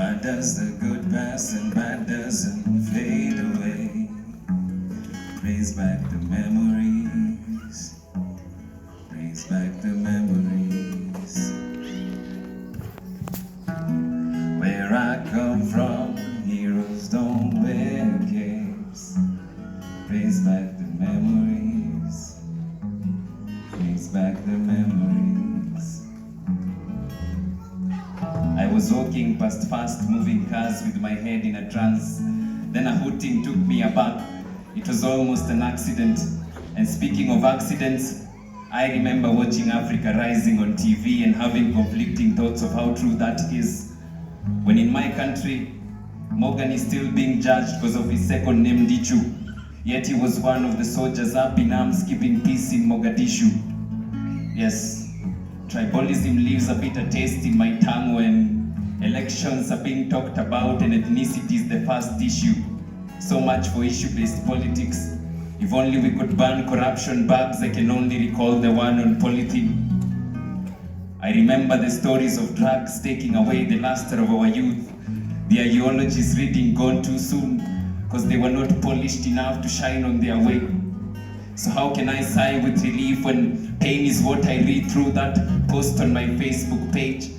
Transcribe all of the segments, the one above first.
Why does the good pass and bad doesn't fade away? Brings back the memories. Brings back the memories. Where I come from, heroes don't wear capes. Brings back the memories. Brings back the memories. I was walking past fast-moving cars with my head in a trance. Then a hooting took me aback. It was almost an accident. And speaking of accidents, I remember watching Africa Rising on TV and having conflicting thoughts of how true that is. When in my country, Morgan is still being judged because of his second name, Dichu. Yet he was one of the soldiers up in arms keeping peace in Mogadishu. Yes, tribalism leaves a bitter taste in my tongue when elections are being talked about and ethnicity is the first issue. So much for issue-based politics. If only we could ban corruption bugs, I can only recall the one on polythene. I remember the stories of drugs taking away the luster of our youth. The ideologies reading gone too soon because they were not polished enough to shine on their way. So how can I sigh with relief when pain is what I read through that post on my Facebook page?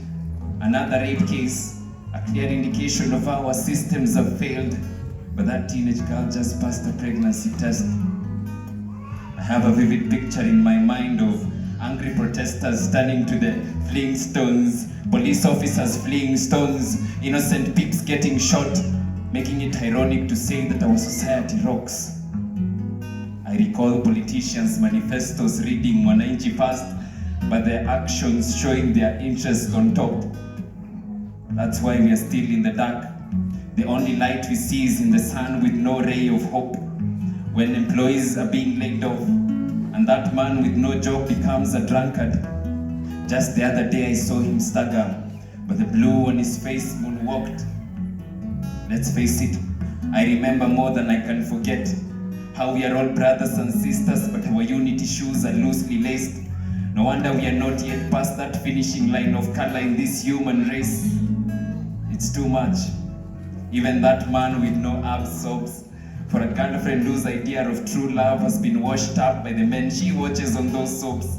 Another rape case, a clear indication of how our systems have failed. But that teenage girl just passed a pregnancy test. I have a vivid picture in my mind of angry protesters turning to the fleeing stones, police officers fleeing stones, innocent peeps getting shot, making it ironic to say that our society rocks. I recall politicians' manifestos reading Mwananchi First, but their actions showing their interest on top. That's why we are still in the dark. The only light we see is in the sun with no ray of hope. When employees are being laid off, and that man with no job becomes a drunkard. Just the other day I saw him stagger, but the blue on his face moonwalked. Let's face it, I remember more than I can forget how we are all brothers and sisters, but our unity shoes are loosely laced. No wonder we are not yet past that finishing line of color in this human race. It's too much. Even that man with no abs sobs for a girlfriend whose idea of true love has been washed up by the men she watches on those soaps,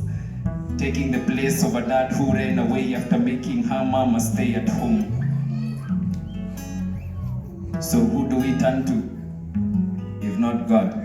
taking the place of a dad who ran away after making her mama stay at home. So who do we turn to, if not God?